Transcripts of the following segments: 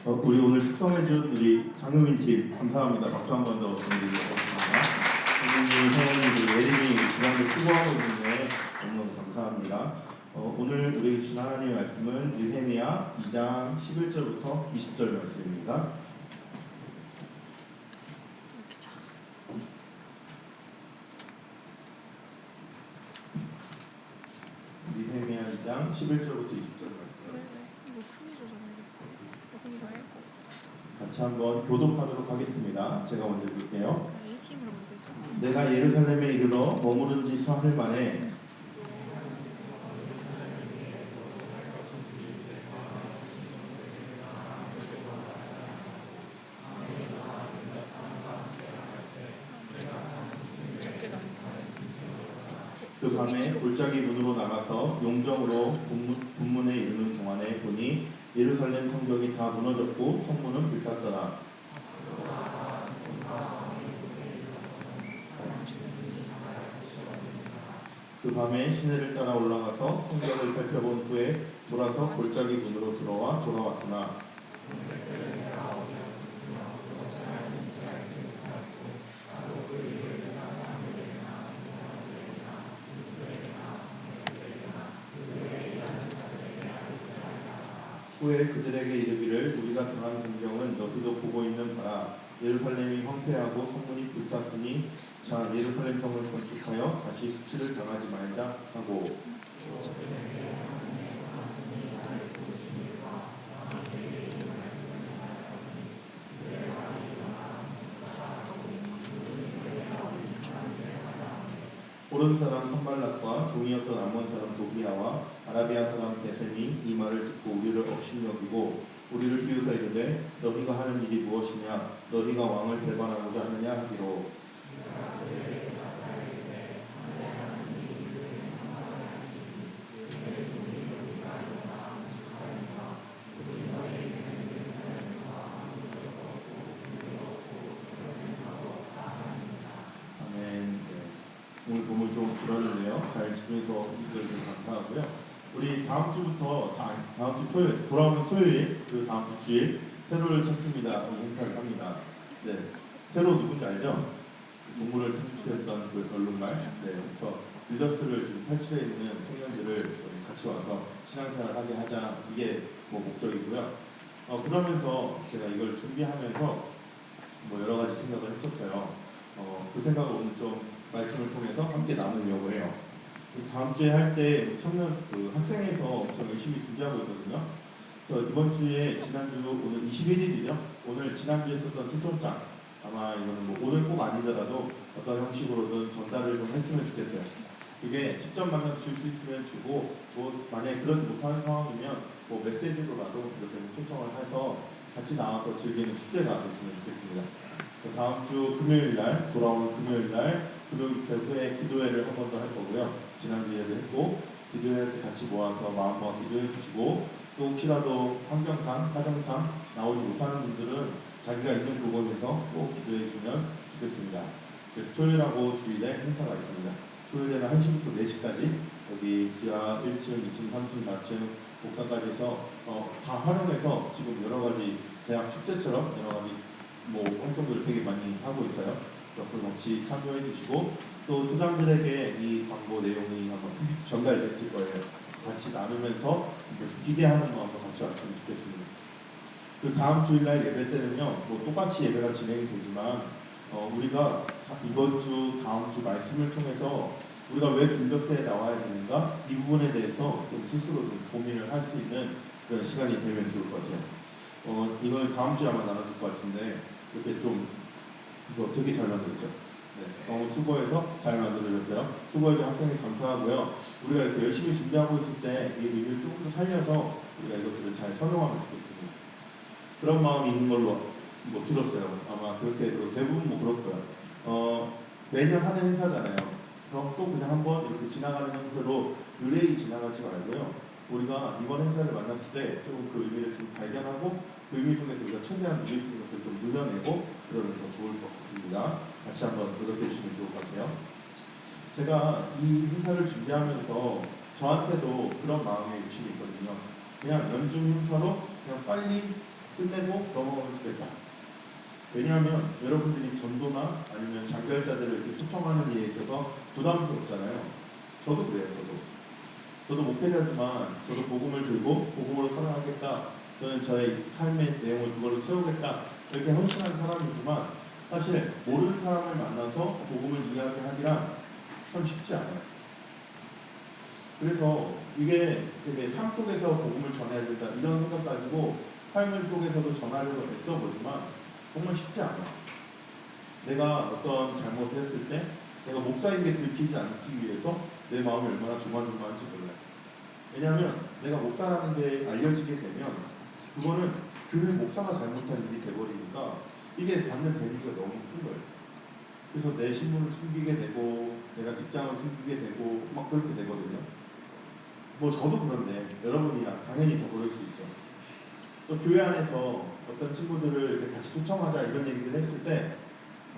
우리 오늘 숙성해준 우리 장효민 팀 감사합니다. 박수 한 번 더 보내드리겠습니다. 장효민 회원님들 예림이 지난주 수고하고 있는데 너무너무 감사합니다. 오늘 우리 주신 하나님의 말씀은 느헤미야 2장 11절부터 20절 말씀입니다. 느헤미야 2장 11절부터 20절 말씀. 같이 한번 교독하도록 하겠습니다. 제가 먼저 볼게요. 내가 예루살렘에 이르러 머무른 지 사흘 만에 그 밤에 골짜기 문으로 나가서 용정으로 분문에 이르는 동안에 보니 예루살렘 성벽이 다 무너졌고 성문은 불탔더라. 그 밤에 시내를 따라 올라가서 성벽을 살펴본 후에 돌아서 골짜기 문으로 들어와 돌아왔으나 후에 그들에게 이르기를 우리가 당한 공경은 너희도 보고 있는 바라. 예루살렘이 황폐하고 성문이 불탔으니 자 예루살렘 성을 건축하여 다시 수치를 당하지 말자 하고 오른 사람 산발락과 종이었던 암몬 사람 도비아와 아라비아 사람 게셈이 이 말을 듣고 우리를 업신여기고 우리를 비웃어 이르되 너희가 하는 일이 무엇이냐 너희가 왕을 배반하고자 하느냐 하기로 오늘 본문 좀 길었는데요. 잘 집중해서 읽어주셔서 감사하고요. 우리 다음 주부터 다음 주 토요일 돌아오는 토요일 그 다음 주 주일 세로를 찾습니다. 행사를 합니다. 네, 세로 누군지 알죠? 동물을 탈출했던 그 얼룩말. 네, 그래서 리더스를 지금 탈출해 있는 청년들을 같이 와서 신앙생활을 하게 하자 이게 뭐 목적이고요. 그러면서 제가 이걸 준비하면서 뭐 여러 가지 생각을 했었어요. 그 생각을 오늘 좀 말씀을 통해서 함께 나누려고 해요. 다음 주에 할 때 청년 학생에서 엄청 열심히 준비하고 있거든요. 그래서 이번 주에 지난주 오늘 21일이죠. 오늘 지난주에 썼던 초청장 아마 이거는 뭐 오늘 꼭 아니더라도 어떤 형식으로든 전달을 좀 했으면 좋겠어요. 그게 직접 만나서 줄 수 있으면 주고 뭐 만약에 그러지 못하는 상황이면 뭐 메시지로라도 이렇게 초청을 해서 같이 나와서 즐기는 축제가 됐으면 좋겠습니다. 다음 주 금요일날 돌아오는 금요일날 금요일 후에 기도회를 한 번 더 할 거고요. 지난주에도 했고 기도회 때 같이 모아서 마음껏 기도해 주시고 또 혹시라도 환경상 사정상 나오지 못하는 분들은 자기가 있는 그곳에서 꼭 기도해 주면 좋겠습니다. 그래서 토요일하고 주일에 행사가 있습니다. 토요일에는 1시부터 4시까지 여기 지하 1층, 2층, 3층, 4층 옥상까지 해서 다 활용해서 지금 여러 가지 대학 축제처럼 여러 가지 뭐 활동들을 되게 많이 하고 있어요. 그래서 그걸 같이 참여해 주시고 또 초장들에게 이 광고 내용이 한번 전달됐을 거예요. 같이 나누면서 기대하는 마음으로 같이 왔으면 좋겠습니다. 그 다음 주일날 예배 때는요, 뭐 똑같이 예배가 진행이 되지만 우리가 이번 주, 다음 주 말씀을 통해서 우리가 왜 빌더스에 나와야 되는가 이 부분에 대해서 좀 스스로 좀 고민을 할 수 있는 그런 시간이 되면 좋을 것 같아요. 이걸 다음 주에 아마 나눠줄 것 같은데 이렇게 좀 이거 되게 잘 만들었죠. 네, 너무 수고해서 잘 만들어졌어요. 수고해준 학생님 감사하고요. 우리가 이렇게 열심히 준비하고 있을 때 이 의미를 조금 더 살려서 우리가 이것들을 잘 설명하면 좋겠습니다. 그런 마음이 있는 걸로 뭐 들었어요. 아마 그렇게 대부분 뭐 그럴 거예요. 매년 하는 행사잖아요. 그래서 또 그냥 한번 이렇게 지나가는 행사로 유레이 지나가지 말고요. 우리가 이번 행사를 만났을 때 조금 그 의미를 좀 발견하고 그 의미 속에서 우리가 최대한 누릴 수 있는 것을 좀 누려내고 그러면 더 좋을 것 같습니다. 같이 한번 노력해 주시면 좋을 것 같아요. 제가 이 행사를 준비하면서 저한테도 그런 마음의 욕심이 있거든요. 그냥 연중 행사로 그냥 빨리 끝내고 넘어가면 좋겠다. 왜냐하면 여러분들이 전도나 아니면 장결자들을 이렇게 초청하는 일에 있어서 부담스럽잖아요. 저도 그래요. 저도 목회자지만 저도 복음을 들고 복음으로 살아가겠다. 저는 저의 삶의 내용을 그걸로 채우겠다. 이렇게 헌신한 사람이지만 사실 모르는 사람을 만나서 복음을 이야기하기란 참 쉽지 않아요. 그래서 이게 되게 삶 속에서 복음을 전해야 된다 이런 생각 가지고 삶을 속에서도 전하려고 애써보지만 정말 쉽지 않아요. 내가 어떤 잘못을 했을 때 내가 목사인 게 들키지 않기 위해서 내 마음이 얼마나 조마조마한지 몰라요. 왜냐하면 내가 목사라는 게 알려지게 되면 그거는 교회 목사가 잘못한 일이 돼버리니까 이게 받는 데미지가 너무 큰 거예요. 그래서 내 신분을 숨기게 되고 내가 직장을 숨기게 되고 막 그렇게 되거든요. 뭐 저도 그런데 여러분이야 당연히 더 그럴 수 있죠. 또 교회 안에서 어떤 친구들을 이렇게 같이 초청하자 이런 얘기를 했을 때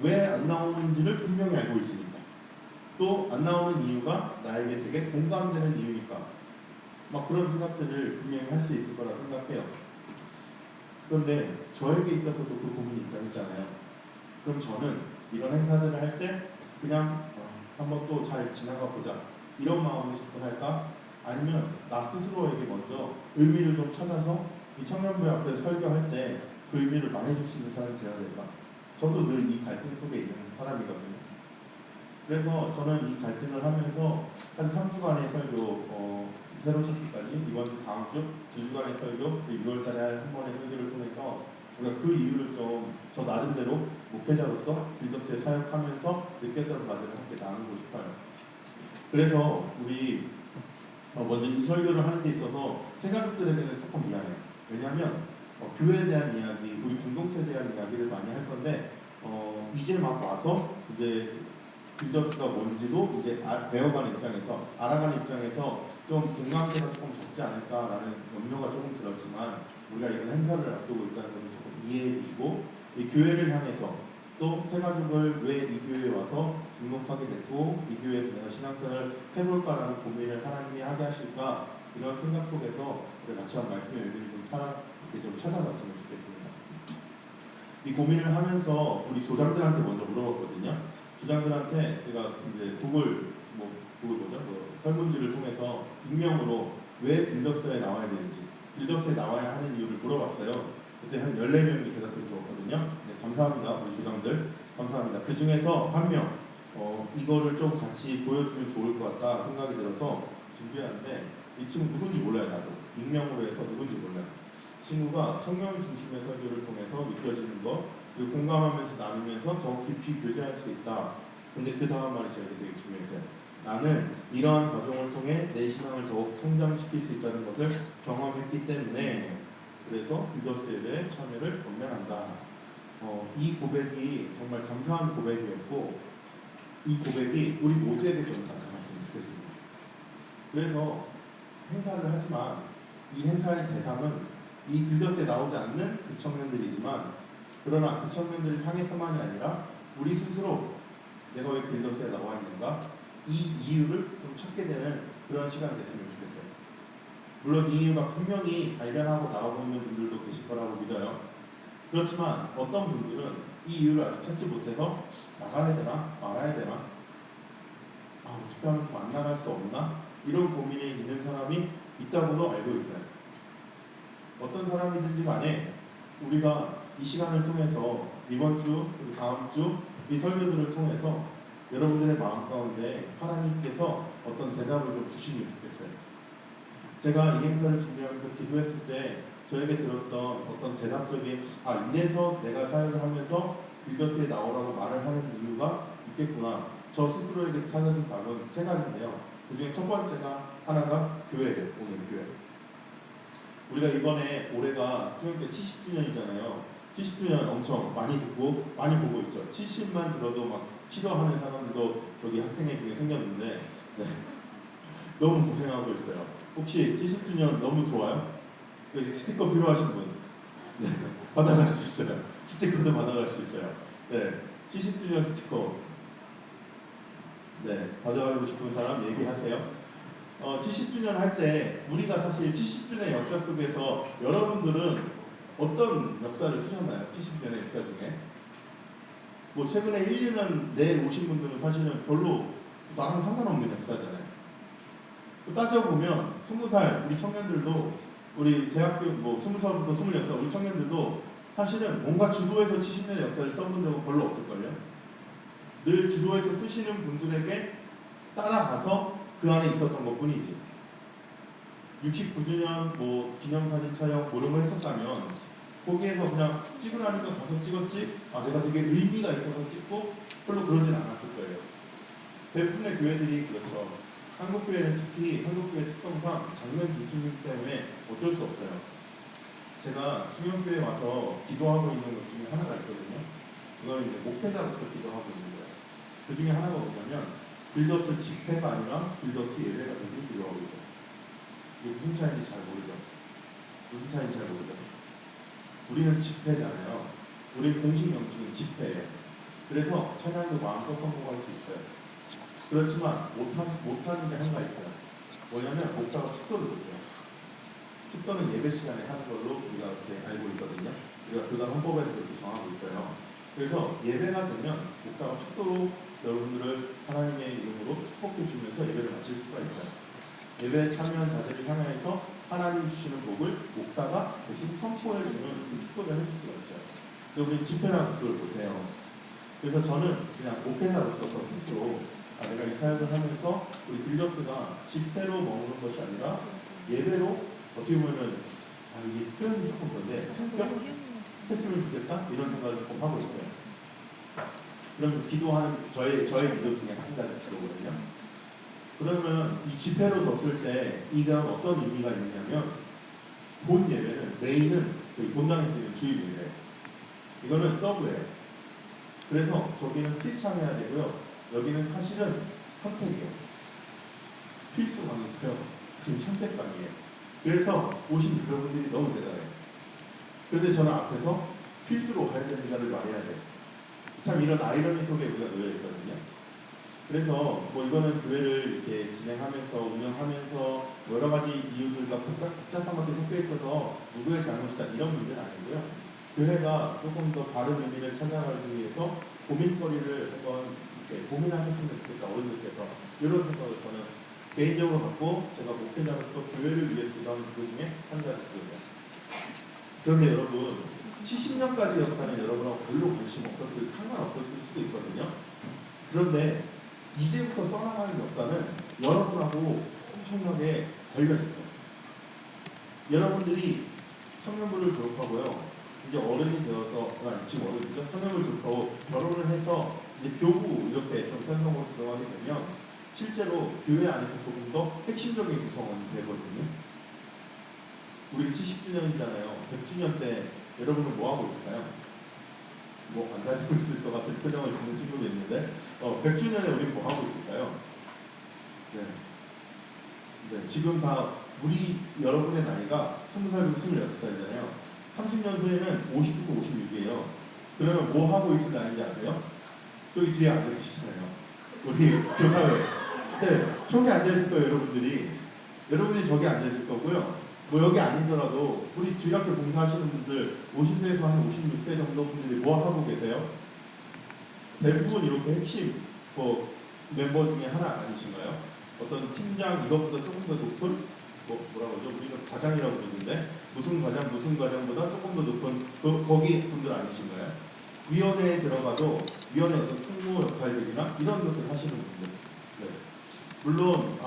왜 안 나오는지를 분명히 알고 있으니까 또 안 나오는 이유가 나에게 되게 공감되는 이유니까 막 그런 생각들을 분명히 할 수 있을 거라 생각해요. 그런데 저에게 있어서도 그 부분이 있다고 했잖아요. 그럼 저는 이런 행사들을 할 때 그냥 한번 또 잘 지나가 보자 이런 마음으로 접근할까? 아니면 나 스스로에게 먼저 의미를 좀 찾아서 이 청년부회 앞에 설교할 때 그 의미를 말해줄 수 있는 사람이 되어야 될까? 저도 늘 이 갈등 속에 있는 사람이거든요. 그래서 저는 이 갈등을 하면서 한 3주간의 설교, 새로 찾기까지 이번 주 다음 주 2주간의 설교, 6월 달에 한 번의 설교를 통해서 우리가 그 이유를 좀 저 나름대로 목회자로서 빌더스에 사역하면서 느꼈던 바들을 함께 나누고 싶어요. 그래서 우리 먼저 이 설교를 하는 데 있어서 새가족들에게는 조금 미안해요. 왜냐하면 교회에 대한 이야기, 우리 공동체에 대한 이야기를 많이 할 건데 이제 막 와서 이제 빌더스가 뭔지도 이제 배워가는 입장에서 알아가는 입장에서 좀 공감대가 조금 적지 않을까라는 염려가 조금 들었지만 우리가 이런 행사를 앞두고 있다는 것을 조금 이해해 주시고 이 교회를 향해서 또 새가족을 왜 이 교회에 와서 등록하게 됐고 이 교회에서 내가 신앙생활을 해볼까라는 고민을 하나님이 하게 하실까 이런 생각 속에서 우리가 같이 한 말씀의 의미를 좀 찾아봤으면 좋겠습니다. 이 고민을 하면서 우리 조장들한테 먼저 물어봤거든요. 조장들한테 제가 이제 구글 설문지를 통해서 익명으로 왜 빌더스에 나와야 되는지, 빌더스에 나와야 하는 이유를 물어봤어요. 그때 한 14명이 대답해 주었거든요. 네, 감사합니다. 우리 조장들. 감사합니다. 그 중에서 한 명, 이거를 좀 같이 보여주면 좋을 것 같다 생각이 들어서 준비하는데 이 친구 누군지 몰라요. 나도. 익명으로 해서 누군지 몰라요. 친구가 성령 중심의 설교를 통해서 느껴지는 것, 그리고 공감하면서 나누면서 더 깊이 교제할 수 있다. 근데 그 다음 말이 저에게 되게 중요했어요. 나는 이러한 과정을 통해 내 신앙을 더욱 성장시킬 수 있다는 것을 경험했기 때문에 그래서 빌더스에 대해 참여를 권면한다. 이 고백이 정말 감사한 고백이었고 이 고백이 우리 모두에게 좀 나타났으면 좋겠습니다. 그래서 행사를 하지만 이 행사의 대상은 이 빌더스에 나오지 않는 그 청년들이지만 그러나 그 청년들을 향해서만이 아니라 우리 스스로 내가 왜 빌더스에 나와 있는가 이 이유를 좀 찾게 되는 그런 시간이 됐으면 좋겠어요. 물론 이 이유가 분명히 발견하고 나오고 있는 분들도 계실 거라고 믿어요. 그렇지만 어떤 분들은 이 이유를 아직 찾지 못해서 나가야 되나 말아야 되나 어떻게 하면 좀 안 나갈 수 없나 이런 고민이 있는 사람이 있다고도 알고 있어요. 어떤 사람이든지 간에 우리가 이 시간을 통해서 이번 주 그리고 다음 주 이 설교들을 통해서 여러분들의 마음 가운데 하나님께서 어떤 대답을 좀 주시면 좋겠어요. 제가 이 행사를 준비하면서 기도했을 때 저에게 들었던 어떤 대답적인 이래서 내가 사역을 하면서 빌더스에 나오라고 말을 하는 이유가 있겠구나. 저 스스로에게 찾아진 답은 세 가지인데요. 그 중에 첫 번째가 하나가 교회예요. 오늘 교회. 우리가 이번에 올해가 중학교 70주년이잖아요. 70주년 엄청 많이 듣고 많이 보고 있죠. 70만 들어도 막 싫어하는 사람들도 저기 학생회 중에 생겼는데 네. 너무 고생하고 있어요. 혹시 70주년 너무 좋아요? 여기 스티커 필요하신 분 네. 받아갈 수 있어요. 스티커도 받아갈 수 있어요. 네. 70주년 스티커 네. 받아가고 싶은 사람 얘기하세요. 70주년 할 때 우리가 사실 70주년 역사 속에서 여러분들은 어떤 역사를 쓰셨나요? 70년의 역사 중에? 뭐 최근에 1, 2년 내에 오신 분들은 사실은 별로 나랑 상관없는 역사잖아요. 또 따져보면 20살 우리 청년들도 우리 대학교 뭐 20살부터 26살 우리 청년들도 사실은 뭔가 주도해서 70년의 역사를 써본 적은 별로 없을걸요. 늘 주도해서 쓰시는 분들에게 따라가서 그 안에 있었던 것 뿐이지. 69주년 뭐 기념사진 촬영 뭐 이런 거 했었다면 거기에서 그냥 찍으라니까 가서 찍었지 아 내가 되게 의미가 있어서 찍고 별로 그러진 않았을 거예요. 대부분의 교회들이 그렇죠. 한국교회는 특히 한국교회 특성상 장면 중심이기 때문에 어쩔 수 없어요. 제가 중형교회에 와서 기도하고 있는 것 중에 하나가 있거든요. 이건 이제 목회자로서 기도하고 있는 거예요. 그 중에 하나가 뭐냐면 빌더스 집회가 아니라 빌더스 예배가 되고 기도하고 있어요. 이게 무슨 차이인지 잘 모르죠. 무슨 차이인지 잘 모르죠. 우리는 집회잖아요. 우리 공식 명칭은 집회예요. 그래서 찬양도 마음껏 선포할 수 있어요. 그렇지만 못하는 게 하나가 있어요. 뭐냐면 목사가 축도를 못해요. 축도는 예배 시간에 하는 걸로 우리가 이렇게 알고 있거든요. 우리가 교단 헌법에서 그렇게 정하고 있어요. 그래서 예배가 되면 목사가 축도로 여러분들을 하나님의 이름으로 축복해 주면서 예배를 마칠 수가 있어요. 예배에 참여한 자들을 향해서 하나님 주시는 복을 목사가 대신 선포해 주는 그 축복을 해줄 수가 있어요. 근데 우리 집회라서 그걸 보세요. 그래서 저는 그냥 목회자로서 저 스스로 내가 이 사역을 하면서 우리 빌더스가 집회로 머무는 것이 아니라 예배로 어떻게 보면은 이게 표현이 조금 그런데 성격 했으면 좋겠다 이런 생각을 조금 하고 있어요. 그럼 기도하는 저의 기도 중에 한 가지 기도거든요. 그러면 이 집회로 뒀을 때 이가 어떤 의미가 있느냐면 본 예배는 메인은 저희 본당에 쓰이는 주일 예배. 이거는 서브예요. 그래서 저기는 필참해야 되고요. 여기는 사실은 선택이에요. 필수광이고요. 지금 선택광이에요. 그래서 오신 여러분들이 너무 대단해요. 그런데 저는 앞에서 필수로 가야 되는 자를 말해야 돼요. 참 이런 아이러니 속에 우리가 놓여 있거든요. 그래서 뭐 이거는 교회를 이렇게 진행하면서 운영하면서 여러 가지 이유들과 복잡한 것들이 섞여 있어서 누구의 잘못이다 이런 문제는 아니고요. 교회가 조금 더 바른 의미를 찾아가기 위해서 고민거리를 한번 이렇게 고민하셨으면 좋겠다 어른들께서 이런 생각을 저는 개인적으로 갖고 제가 목회자로서 교회를 위해서 기도하는 그 중에 한 가지거든요. 그런데 여러분 70년까지 역사는 여러분하고 별로 관심 없었을 상관없었을 수도 있거든요. 그런데 이제부터 써나가는 역사는 여러분하고 엄청나게 관련있어요. 여러분들이 청년부를 졸업하고요. 이제 어른이 되어서, 지금 어른이죠. 청년부를 졸업하고 결혼을 해서 이제 교부 이렇게 좀 편성으로 들어가게 되면 실제로 교회 안에서 조금 더 핵심적인 구성원이 되거든요. 우리 70주년이잖아요. 100주년 때 여러분은 뭐 하고 있을까요? 뭐 안 가지고 있을 것 같은 표정을 짓는 친구도 있는데 100주년에 우리 뭐 하고 있을까요? 네, 지금 다 우리 여러분의 나이가 20살부터 26살이잖아요. 30년 후에는 50부터 56이에요. 그러면 뭐 하고 있을 나이인지 아세요? 저기 뒤에 앉아 계시잖아요. 우리 교사회. 네, 저기 앉아 있을 거예요, 여러분들이. 여러분들이 저기 앉아 있을 거고요. 뭐 여기 아니더라도 우리 주일학교 봉사하시는 분들 50세에서 한 56세 정도 분들이 뭐 하고 계세요? 대부분 이렇게 핵심 뭐 멤버 중에 하나 아니신가요? 어떤 팀장 이것보다 조금 더 높은 뭐라고 하죠? 우리는 과장이라고 부르는데 무슨 과장보다 조금 더 높은 거기 분들 아니신가요? 위원회에 들어가도 위원회 어떤 총무 역할들이나 이런 것들 하시는 분들. 네. 물론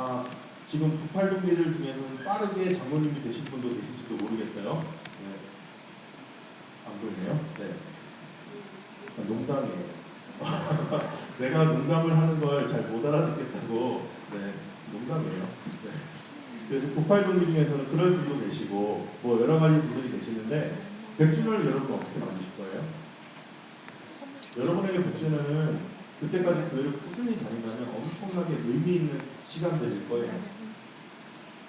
지금 98동기들 중에는 빠르게 장로님이 되신 분도 계실지도 모르겠어요. 네. 안 보이네요. 네. 농담이에요. 내가 농담을 하는 걸 잘 못 알아듣겠다고. 네, 농담이에요. 네. 그래서 98동기 중에서는 그럴 분도 계시고 뭐 여러 가지 분들이 계시는데 100주년을 여러분 어떻게 만드실 거예요? 여러분에게 100주년은 그때까지 교회를 꾸준히 다닌다면 엄청나게 의미 있는 시간들일 거예요.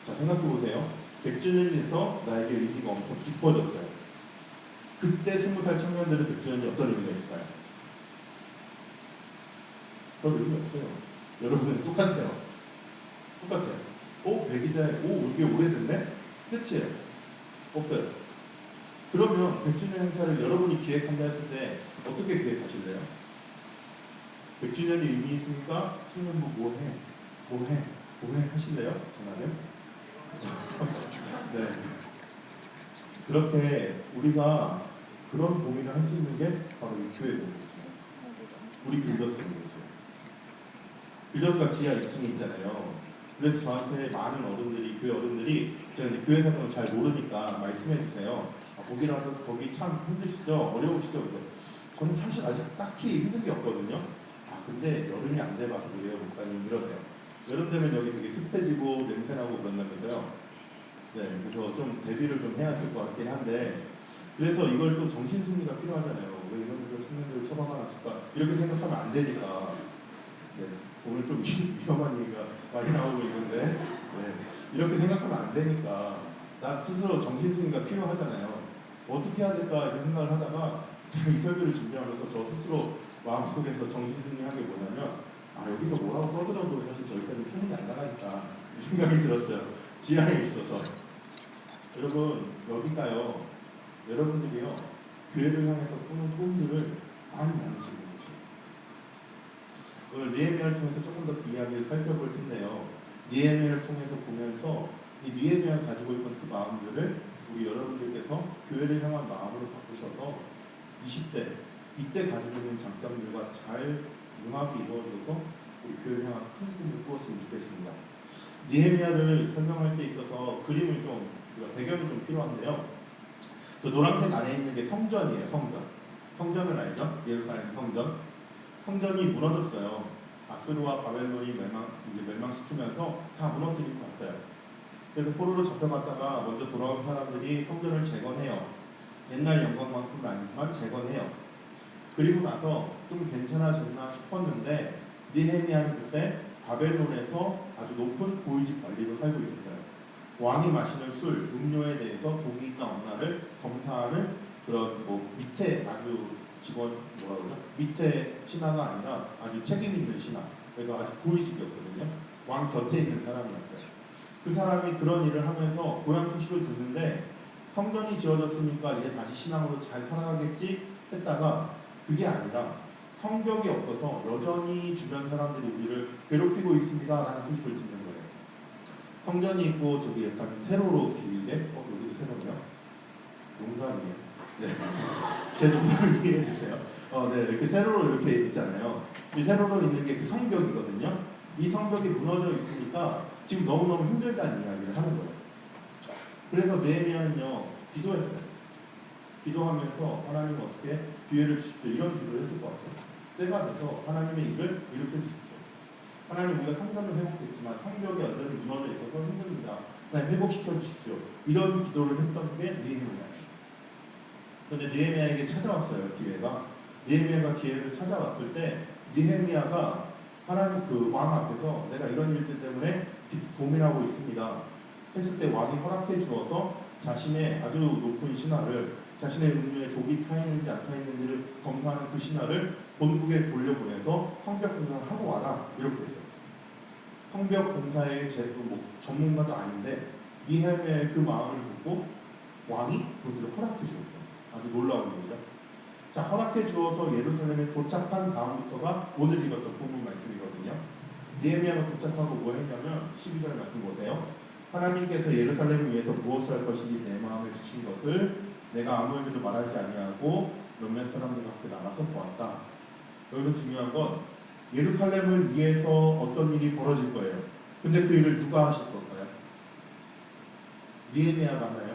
자, 생각해보세요. 100주년에서 나에게 의미가 엄청 깊어졌어요. 그때 20살 청년들의 100주년이 어떤 의미가 있을까요? 별 의미 없어요. 여러분은 똑같아요. 100이다. 이게 오래됐네? 끝이에요. 없어요. 그러면 100주년 행사를 여러분이 기획한다 했을 때 어떻게 기획하실래요? 100주년이 의미 있으니까 청년부 뭐해? 뭐해? 뭐해? 하실래요? 전화를? 네. 그렇게 우리가 그런 고민을 할 수 있는 게 바로 이 교회 고민이죠. 우리 빌더스입니다. 빌더스가 지하 2층에 있잖아요. 그래서 저한테 많은 어른들이, 교회 어른들이 제가 이제 교회 사정을 잘 모르니까 말씀해 주세요. 거기라도 거기 참 힘드시죠? 어려우시죠? 그래서 저는 사실 아직 딱히 힘든 게 없거든요. 근데 여름이 안 돼봐서 그래요, 목사님 이러세요. 여름 되면 여기 되게 습해지고 냄새나고 그런다면서요. 네, 그래서 좀 대비를 좀 해야 될 것 같긴 한데, 그래서 이걸 또 정신승리가 필요하잖아요. 왜 이런 데서 청년들을 처박아놨을까? 이렇게 생각하면 안 되니까. 네, 오늘 좀 위험한 얘기가 많이 나오고 있는데, 네, 이렇게 생각하면 안 되니까 나 스스로 정신승리가 필요하잖아요. 어떻게 해야 될까 이런 생각을 하다가 제가 이 설교를 준비하면서 저 스스로 마음속에서 정신승리한 게 뭐냐면, 여기서 뭐라고 떠들어도 사실 저희까지 소문이 안 나가니까 이 생각이 들었어요. 지하에 있어서. 여러분 여기가요, 여러분들이요 교회를 향해서 꾸는 꿈들을 많이 나누시는 곳이에요. 오늘 느헤미야를 통해서 조금 더 그 이야기를 살펴볼 텐데요. 느헤미야를 통해서 보면서 이 느헤미야가 가지고 있던 그 마음들을 우리 여러분들께서 교회를 향한 마음으로 바꾸셔서 20대 이때 가지고 있는 장점들과 잘 융합이 이루어져서 우리 교회를 향한 큰 꿈을 꾸었으면 좋겠습니다. 느헤미야를 설명할 때 있어서 그림을 좀, 배경이 좀 필요한데요. 저 노란색 안에 있는 게 성전이에요. 성전을 알죠? 예루살렘 성전. 성전이 무너졌어요. 아수르와 바벨론이 멸망시키면서 다 무너뜨리고 갔어요. 그래서 포로로 잡혀갔다가 먼저 돌아온 사람들이 성전을 재건해요. 옛날 영광만큼은 아니지만 재건해요. 그리고 나서 좀 괜찮아졌나 싶었는데 느헤미야는 그때 바벨론에서 아주 높은 고위직 관리로 살고 있었어요. 왕이 마시는 술, 음료에 대해서 독이 있나 없나를 검사하는 그런 밑에 아주 직원 밑에 신하가 아니라 아주 책임 있는 신하. 그래서 아주 고위직이었거든요. 왕 곁에 있는 사람이었어요. 그 사람이 그런 일을 하면서 고향 소식을 듣는데 성전이 지어졌으니까 이제 다시 신앙으로 잘 살아가겠지 했다가 그게 아니라 성벽이 없어서 여전히 주변 사람들이 우리를 괴롭히고 있습니다라는 소식을 듣는 거예요. 성전이 있고 저기 약간 세로로 길게 여기도 세로네요. 농담이에요. 네. 제 농담을 이해해 주세요. 네, 이렇게 세로로 이렇게 있잖아요. 이 세로로 있는 게 그 성벽이거든요. 이 성벽이 무너져 있으니까 지금 너무너무 힘들다는 이야기를 하는 거예요. 그래서 느헤미야는요 기도했어요. 기도하면서 하나님 어떻게 기회를 주십시오 이런 기도를 했을 것 같아요. 때가 돼서 하나님의 일을 일으켜 주십시오. 하나님 우리가 성전을 회복했지만 성벽이 여전히 무너져 있어서 힘듭니다. 하나님 회복시켜 주십시오. 이런 기도를 했던 게 느헤미야예요. 그런데 느헤미야에게 찾아왔어요 기회가. 느헤미야가 기회를 찾아왔을 때 느헤미야가 하나님 그 왕 앞에서 내가 이런 일들 때문에 고민하고 있습니다 했을 때 왕이 허락해 주어서 자신의 아주 높은 신하를 자신의 음료에 독이 타 있는지 안 타 있는지를 검사하는 그 신하를 본국에 돌려보내서 성벽 공사를 하고 와라 이렇게 했어요. 성벽 공사의 전문가도 아닌데 느헤미야의 그 마음을 보고 왕이 그들을 허락해 주었어요. 아주 놀라운 일이죠. 자, 허락해 주어서 예루살렘에 도착한 다음부터가 오늘 읽었던 본문 말씀이거든요. 느헤미야가 도착하고 뭐 했냐면 12절 말씀 보세요. 하나님께서 예루살렘을 위해서 무엇을 할 것인지 내 마음에 주신 것을 내가 아무에게도 말하지 아니하고 몇몇 사람들 앞에 나가서 보았다. 여기서 중요한 건 예루살렘을 위해서 어떤 일이 벌어질 거예요. 근데 그 일을 누가 하실 걸까요? 느헤미야가 하나요?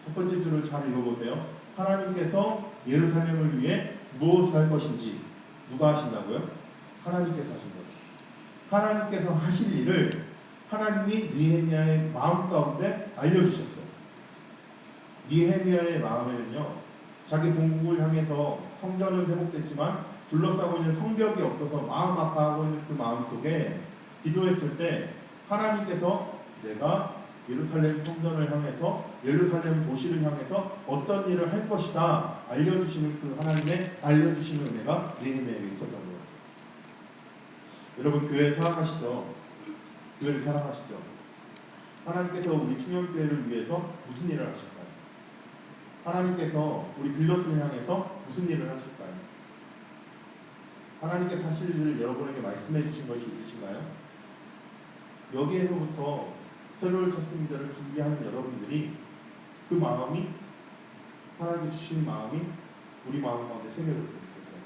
첫 번째 줄을 잘 읽어보세요. 하나님께서 예루살렘을 위해 무엇을 할 것인지 누가 하신다고요? 하나님께서 하신 거예요. 하나님께서 하실 일을 하나님이 느헤미야의 마음 가운데 알려주셨어요. 느헤미야의 마음에는요, 자기 본국을 향해서 성전은 회복됐지만 둘러싸고 있는 성벽이 없어서 마음 아파하고 있는 그 마음 속에 기도했을 때 하나님께서 내가 예루살렘 성전을 향해서 예루살렘 도시를 향해서 어떤 일을 할 것이다 알려주시는 그 하나님의 알려주시는 은혜가 느헤미야에게 있었던 거예요. 여러분 교회 사랑하시죠? 교회를 사랑하시죠? 하나님께서 우리 충현교회를 위해서 무슨 일을 하실까요? 하나님께서 우리 빌더스를 향해서 무슨 일을 하실까요? 하나님께서 하실 일을 여러분에게 말씀해 주신 것이 있으신가요? 여기에서부터 새로운 첫입니다를 준비하는 여러분들이 그 마음이 하나님께 주신 마음이 우리 마음 가운데 새겨졌으면 좋겠어요.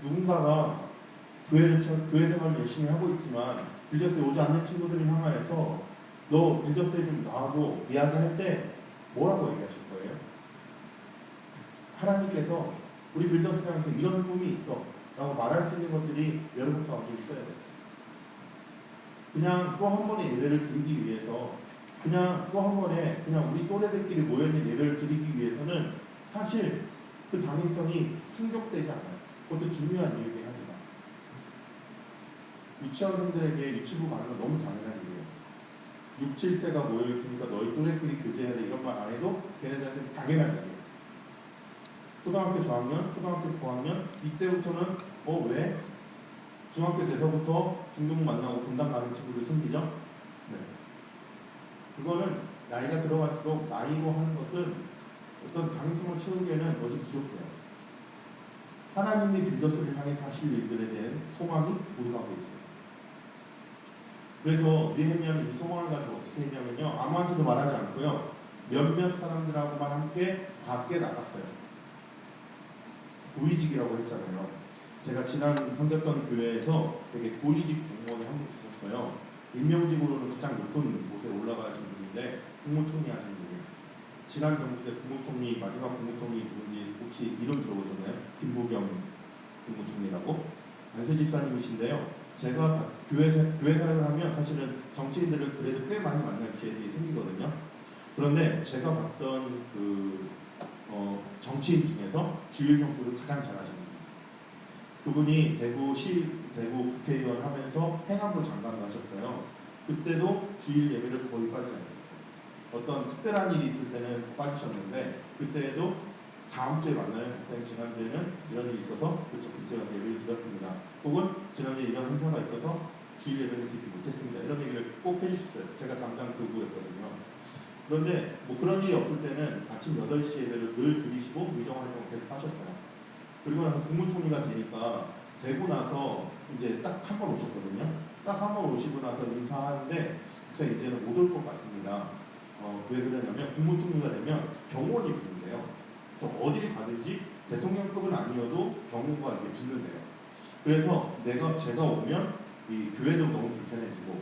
누군가가 교회 생활을 열심히 하고 있지만 빌더스에 오지 않는 친구들을 향하여서 너 빌더스에 좀 나와줘 이야기할 때 뭐라고 얘기하실 거예요? 하나님께서 우리 빌더스 향해서 이런 꿈이 있어 라고 말할 수 있는 것들이 여러분 가운데 있어야 돼요. 그냥 또 한 번의 예배를 드리기 위해서 그냥 또 한 번에 그냥 우리 또래들끼리 모여있는 예배를 드리기 위해서는 사실 그 당위성이 충족되지 않아요. 그것도 중요한 일이긴 하지만 유치원생들에게 유치부 가는 건 너무 당연한 일이에요. 6, 7세가 모여있으니까 너희 또래끼리 교제해야 돼 이런 말 안 해도 걔네들한테 당연한 일이에요. 초등학교 저학년, 초등학교 고학년 이때부터는 왜? 중학교 돼서부터 중등 만나고 분당 가는 친구들 생기죠? 네. 그거는 나이가 들어갈수록 나이로 하는 것은 어떤 강성을 채우기에는 것이 부족해요. 하나님이 빌더스를 향해서 하실 일들에 대한 소망이 우리가 하고 있어요. 그래서 느헤미야는 이 소망을 가지고 어떻게 했냐면요. 아무한테도 말하지 않고요. 몇몇 사람들하고만 함께 밖에 나갔어요. 고위직이라고 했잖아요. 제가 지난 섬겼던 교회에서 되게 고위직 공무원이 한 분 계셨어요. 임명직으로는 가장 높은 곳에 올라가신 분인데 국무총리 하신 분이에요. 지난 정부 때 국무총리 마지막 국무총리 누군지 혹시 이름 들어보셨나요? 김부겸 국무총리라고 안수 집사님이신데요. 제가 교회 사역을 하면 사실은 정치인들을 그래도 꽤 많이 만날 기회들이 생기거든요. 그런데 제가 봤던 정치인 중에서 주일 정부를 가장 잘하시는 분이에요. 그분이 대구 국회의원 하면서 행안부 장관을 하셨어요. 그때도 주일 예배를 거의 빠지지 않았어요. 어떤 특별한 일이 있을 때는 빠지셨는데 그때도 다음 주에 만나요. 목사님 지난주에는 이런 일이 있어서 그쪽에 가서 예배를 드렸습니다. 혹은 지난주에 이런 행사가 있어서 주일 예배를 드리지 못했습니다. 이런 얘기를 꼭 해주셨어요. 제가 담당 교구였거든요. 그런데 뭐 그런 일이 없을 때는 아침 8시 예배를 늘 드리시고 의정활동 계속 하셨어요. 그리고 나서 국무총리가 되니까 되고 나서 이제 딱 한 번 오셨거든요. 딱 한 번 오시고 나서 인사하는데 목사님 이제는 못 올 것 같습니다. 왜 그러냐면 국무총리가 되면 경호원이 부른대요. 그래서 어디를 가든지 대통령급은 아니어도 경호가 이렇게 붙는데요. 그래서 제가 오면 이 교회도 너무 불편해지고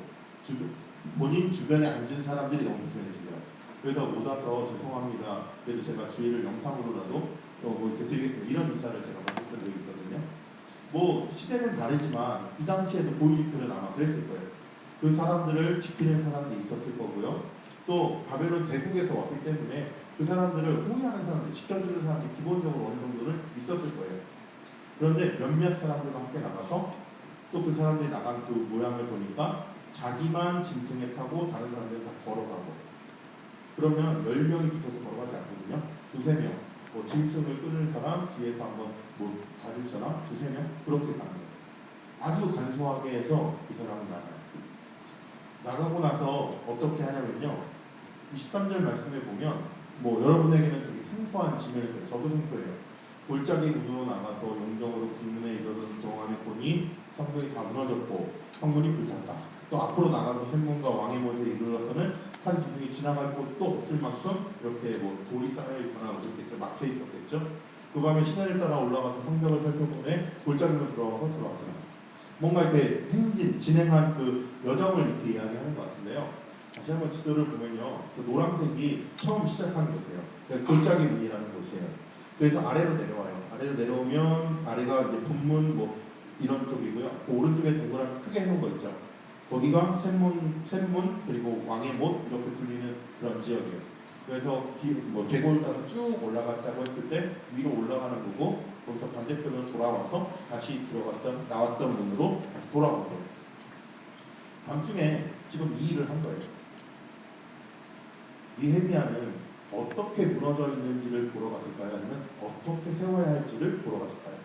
본인 주변에 앉은 사람들이 너무 불편해지고요. 그래서 못 와서 죄송합니다. 그래도 제가 주의를 영상으로라도 뭐 이렇게 드리겠습니다. 이런 인사를 제가 받은 적이 있거든요. 뭐 시대는 다르지만 이 당시에도 고위직들은 아마 그랬을 거예요. 그 사람들을 지키는 사람들이 있었을 거고요. 또 바벨론 대국에서 왔기 때문에 그 사람들을 호위하는 사람들, 지켜주는 사람들이 기본적으로 어느 정도는 있었을 거예요. 그런데 몇몇 사람들과 함께 나가서 또 그 사람들이 나간 그 모양을 보니까 자기만 짐승에 타고 다른 사람들은 다 걸어가고 그러면 10명이 붙어서 걸어가지 않거든요. 2-3명. 뭐 짐승을 끄는 사람, 뒤에서 한번 뭐 봐줄 사람, 2-3명 그렇게 가는 거예요. 아주 간소하게 해서 이 사람은 나가요. 나가고 나서 어떻게 하냐면요. 23절 말씀에 보면 뭐 여러분에게는 되게 생소한 지면일 거예요. 저도 생소해요. 골짜기 문으로 나가서 용정으로 군문에 이르던 동안에 보니 성문이 다 무너졌고 성문이 불탔다. 또 앞으로 나가서 샘문과 왕의 못에 이르러서는 산 짐승이 지나갈 곳도 없을 만큼 이렇게 뭐 돌이 쌓여 있거나 이렇게 막혀 있었겠죠. 그 밤에 시내를 따라 올라가서 성벽을 살펴보니 골짜기로 들어왔더라. 뭔가 이렇게 진행한 그 여정을 이렇게 이야기하는 것 같은데요. 다시 한번 지도를 보면요. 그 노란색이 처음 시작하는 곳이에요. 골짜기 문이라는 곳이에요. 그래서 아래로 내려와요. 아래로 내려오면 아래가 이제 분문 뭐 이런 쪽이고요. 그 오른쪽에 동그랗게 크게 해놓은 거 있죠. 거기가 샘문 그리고 왕의 못 이렇게 불리는 그런 지역이에요. 그래서 계곡을 따서 쭉 올라갔다고 했을 때 위로 올라가는 거고 거기서 반대편으로 돌아와서 다시 나왔던 문으로 다시 돌아온 거예요. 밤중에 지금 이 일을 한 거예요. 느헤미야는 어떻게 무너져 있는지를 보러 갔을까요? 아니면 어떻게 세워야 할지를 보러 갔을까요?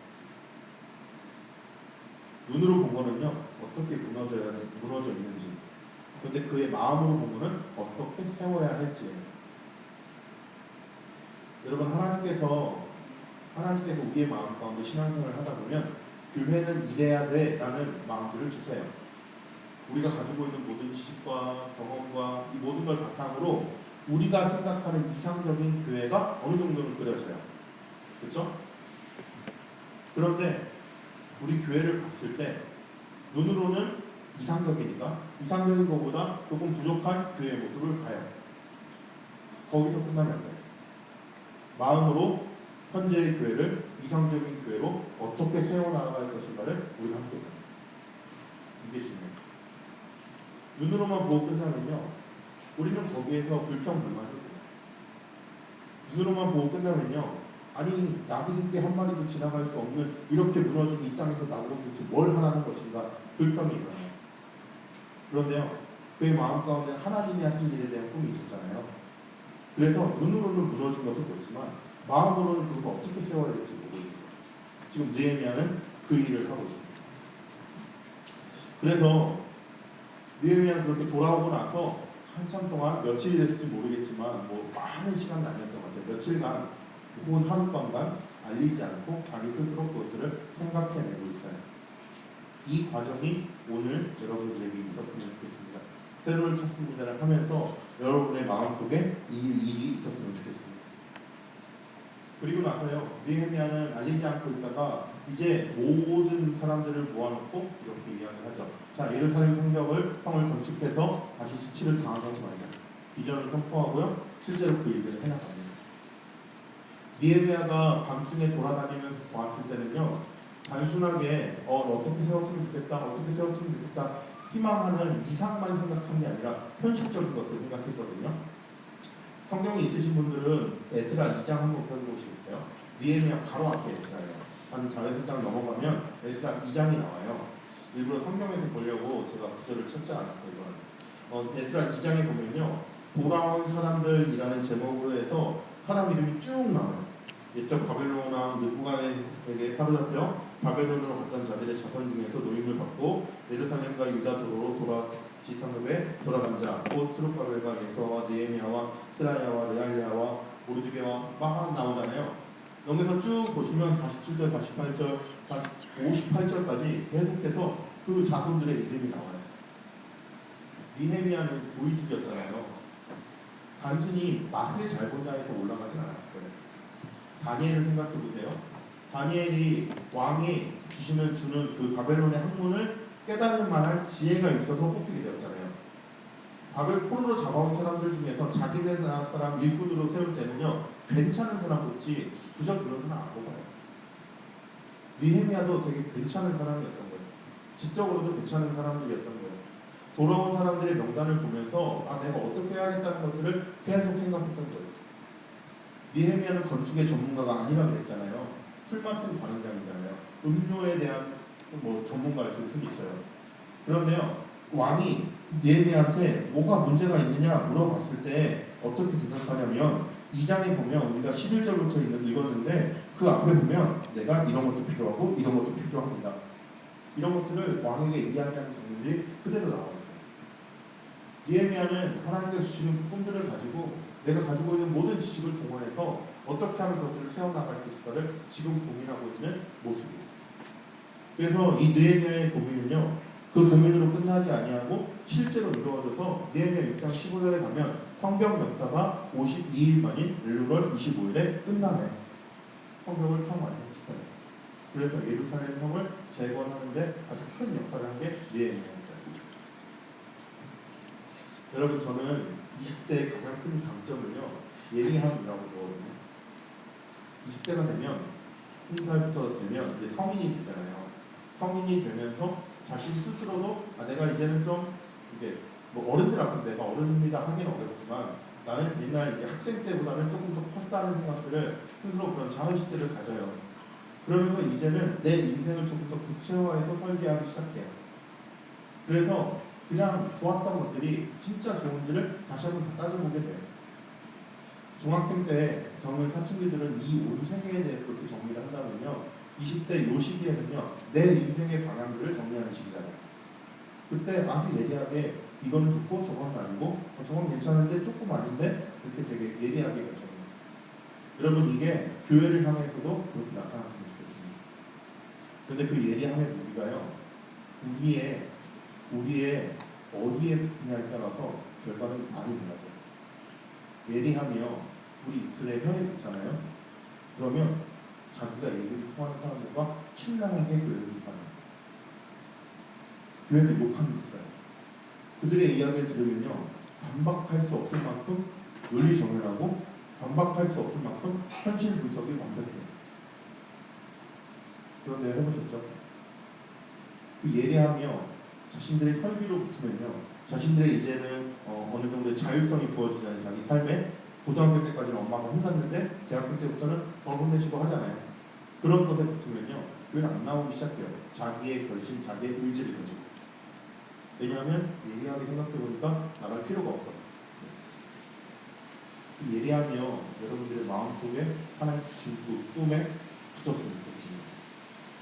눈으로 본 거는요. 어떻게 무너져 있는지 그런데 그의 마음으로 보면은 어떻게 세워야 할지. 여러분 하나님께서 우리의 마음 가운데 신앙생활을 하다 보면 교회는 이래야 돼라는 마음들을 주세요. 우리가 가지고 있는 모든 지식과 경험과 이 모든 걸 바탕으로 우리가 생각하는 이상적인 교회가 어느 정도는 그려져요. 그렇죠? 그런데 우리 교회를 봤을 때 눈으로는 이상적이니까 이상적인 것보다 조금 부족한 교회의 모습을 봐요. 거기서 끝나면 안 돼요. 마음으로 현재의 교회를 이상적인 교회로 어떻게 세워나갈 것인가를 우리가 함께 봐요. 이게 중요해요. 눈으로만 보고 끝나면요, 우리는 거기에서 불평불만을 해요. 눈으로만 보고 끝나면요, 아니 나비 새끼 한 마리도 지나갈 수 없는 이렇게 무너진 이 땅에서 나보고 도대체 뭘 하라는 것인가 불평이 일어나요. 그런데요, 그의 마음 가운데 하나님이 하신 일에 대한 꿈이 있었잖아요. 그래서 눈으로는 무너진 것을 보지만 마음으로는 그걸 어떻게 세워야 될지 모르고 있어요. 지금 느헤미야는 그 일을 하고 있습니다. 그래서 느헤미야는 그렇게 돌아오고 나서 한참 동안 며칠이 됐을지 모르겠지만 뭐 많은 시간은 아니었던 것 같아요. 며칠간 혹은 하룻밤간 알리지 않고 자기 스스로 그것들을 생각해내고 있어요. 이 과정이 오늘 여러분들에게 있었으면 좋겠습니다. 새로를 찾습니다를 하면서 여러분의 마음속에 이 일이 있었으면 좋겠습니다. 그리고 나서요, 느헤미야는 알리지 않고 있다가 이제 모든 사람들을 모아놓고 이렇게 이야기를 하죠. 자, 예루살렘 성벽을 건축해서 다시 수치를 당하지 말자. 비전을 선포하고요, 실제로 그 일들을 해나갑니다. 느헤미야가 밤중에 돌아다니면서 보았을 때는요, 단순하게 어떻게 세웠으면 좋겠다, 어떻게 세웠으면 좋겠다 희망하는 이상만 생각한 게 아니라 현실적인 것을 생각했거든요. 성경이 있으신 분들은 에스라 2장 한번 펴보시겠어요? 느헤미야 바로 앞에 에스라예요. 한 4장 넘어가면 에스라 2장이 나와요. 일부러 성경에서 보려고 제가 구절을 찾지 않았어요. 에스라 2장에 보면요, 돌아온 사람들이라는 제목으로 해서 사람 이름이 쭉 나와요. 옛적 바벨론 왕 느부갓네살에게 사로잡혀 바벨론으로 갔던 자들의 자손 중에서 노임을 받고 예루살렘과 유다 도로로 지상읍에 돌아간 자, 곧 스룹바벨과 예서와 느헤미야와 스라야와 레알리야와 모르드게와 막 나오잖아요. 여기서 쭉 보시면 47절, 48절, 58절까지 계속해서 그 자손들의 이름이 나와요. 느헤미야는 보이시였잖아요. 단순히 맛을 잘 본다 해서 올라가진 않았을 거예요. 다니엘을 생각해 보세요. 다니엘이 왕이 주는 그 바벨론의 학문을 깨달을 만한 지혜가 있어서 뽑히게 되었잖아요. 바벨 포로로 잡아온 사람들 중에서 자기네 나라 사람 일꾼으로 세울 때는요, 괜찮은 사람 뽑지 그저 그런 사람 안 뽑아요. 느헤미야도 되게 괜찮은 사람이었던 거예요. 지적으로도 괜찮은 사람들이었던 거예요. 돌아온 사람들의 명단을 보면서 내가 어떻게 해야겠다는 것들을 계속 생각했던 거예요. 느헤미야는 건축의 전문가가 아니라 그랬잖아요. 술 맡은 관원장이잖아요. 음료에 대한 전문가일 수는 있어요. 그런데요, 왕이 느헤미야한테 뭐가 문제가 있느냐 물어봤을 때 어떻게 대답하냐면 2장에 보면 우리가 11절부터 읽었는데 그 앞에 보면 내가 이런 것도 필요하고 이런 것도 필요합니다. 이런 것들을 왕에게 이야기하는 장면들이 그대로 나와 있어요. 느헤미야는 하나님께서 주시는 꿈들을 가지고 내가 가지고 있는 모든 지식을 동원해서 어떻게 하면 그것들을 세워나갈 수 있을까를 지금 고민하고 있는 모습이에요. 그래서 이 느헤미야의 고민은요, 그 고민으로 끝나지 아니하고 실제로 이루어져서 느헤미야 6장 15절에 가면 성벽 역사가 52일 만인 1월 25일에 끝나네. 성벽을 완성시켜요. 그래서 예루살렘 성을 재건하는데 아주 큰 역할을 한 게 느헤미야였어요. 여러분, 저는 20대의 가장 큰 강점은요, 예리함이라고 보거든요. 20대가 되면 20살부터 되면 이제 성인이 되잖아요. 성인이 되면서 자신 스스로도 내가 이제는 좀 이게 어른들 앞에서 내가 어른입니다 하기는 어렵지만 나는 옛날 이제 학생 때보다는 조금 더 컸다는 생각들을 스스로 그런 자의식들을 가져요. 그러면서 이제는 내 인생을 조금 더 구체화해서 설계하기 시작해요. 그래서 그냥 좋았던 것들이 진짜 좋은지를 다시 한번 다 따져보게 돼요. 중학생 때 겪는 사춘기들은 이 온 세계에 대해서 그렇게 정리를 한다면요, 20대 요 시기에는요, 내 인생의 방향들을 정리하는 시기잖아요. 그때 아주 예리하게 이거는 좋고 저건 아니고 저건 괜찮은데 조금 아닌데 이렇게 되게 예리하게 결정해요. 여러분 이게 교회를 향해서도 그렇게 나타났으면 좋겠습니다. 근데 그 예리함의 무기가요. 우리의 어디에 붙느냐에 따라서 결과는 많이 달라져요. 예리하며 우리 입술에 혀에 붙잖아요. 그러면 자기가 얘기를 통하는 사람들과 신랑에게 교회를 하는 교회를 욕하는 있어요. 그들의 이야기를 들으면요. 반박할 수 없을 만큼 논리 정연하고 반박할 수 없을 만큼 현실 분석이 완벽해요. 그런데 해보셨죠? 그 예리하며 자신들의 혈기로 붙으면요. 자신들의 이제는 어느 정도의 자율성이 부어지는 자기 삶에 고등학교 때까지는 엄마가 혼났는데 대학생 때부터는 더 혼내시고 하잖아요. 그런 것에 붙으면요. 교회는 안 나오기 시작해요. 자기의 결심, 자기의 의지를 가지고. 왜냐하면 예리하게 생각해보니까 나갈 필요가 없어. 그 예리하며 여러분들의 마음속에 하나님 주신 그 꿈에 붙었으면 좋겠습니다.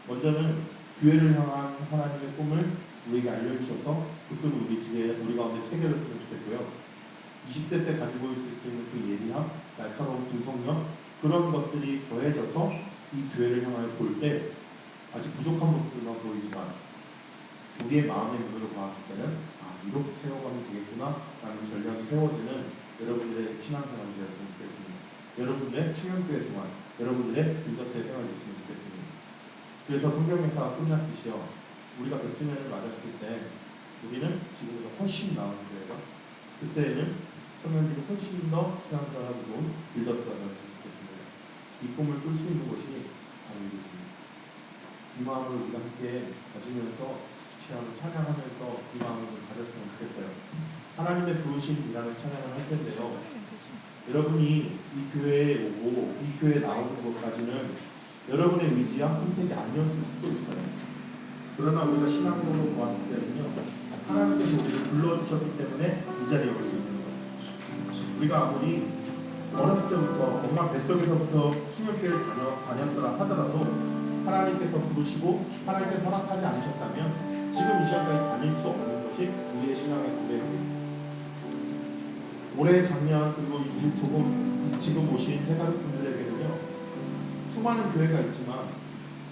먼저는 교회를 향한 하나님의 꿈을 우리에게 알려주셔서 그 꿈을 우리 집에 우리 가운데 새겨졌으면 좋겠고요. 20대 때 가지고 있을 수 있는 그 예리함, 날카로운 분석력 그런 것들이 더해져서 이 교회를 향하여 볼 때 아직 부족한 것들만 보이지만 우리의 마음의 눈으로 봤을 때는 이렇게 세워가면 되겠구나 라는 전략이 세워지는 여러분들의 신앙생활이 되었으면 좋겠습니다. 여러분들의 충영교회 생활, 여러분들의 빌더스의 생활이 됐으면 좋겠습니다. 그래서 성경에서 끝났듯이요. 우리가 100주년을 맞았을 때 우리는 지금보다 훨씬 나은 교회가 그때는 청년들이 훨씬 더 신앙생활하고 좋은 빌더스가 되었으면 좋겠습니다. 이 꿈을 꿀 수 있는 곳이 바로 이곳입니다. 이 마음을 우리가 함께 가지면서 찬양하면서 이 마음을 가졌으면 좋겠어요. 하나님의 부르신 이라는 찬양을 할 텐데요. 여러분이 이 교회에 오고 이 교회에 나오는 것까지는 여러분의 의지와 선택이 아니었을 수도 있어요. 그러나 우리가 신앙적으로 보았을 때는요. 하나님께서 우리를 불러주셨기 때문에 이 자리에 올 수 있는 거예요. 우리가 아무리 어렸을 때부터 엄마 뱃속에서부터 충격교회를 다녔더라 하더라도 하나님께서 부르시고 하나님께서 허락하지 않으셨다면 지금 이 시간까지 다닐 수 없는 것이 우리의 신앙의 고백입니다. 올해 작년 그리고 지금 오신 해가족 분들에게는요. 수많은 교회가 있지만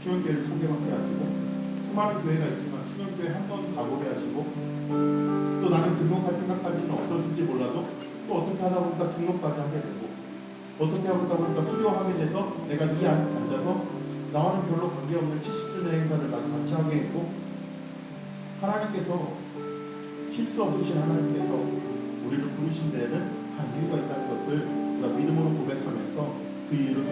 충격교회를 소개받게 하시고 수많은 교회가 있지만 충격교회 한 번 가보게 하시고 또 나는 등록할 생각까지는 없었을지 몰라도 또 어떻게 하다 보니까 등록까지 하게 되고 어떻게 하다 보니까 수료하게 돼서 내가 이 안에 앉아서 나와는 별로 관계없는 70주년 행사를 나도 같이 하게 했고 하나님께서 실수 없으신 하나님께서 우리를 부르신 데에는 다 이유가 있다는 것을 우리가 믿음으로 고백하면서 그 이유를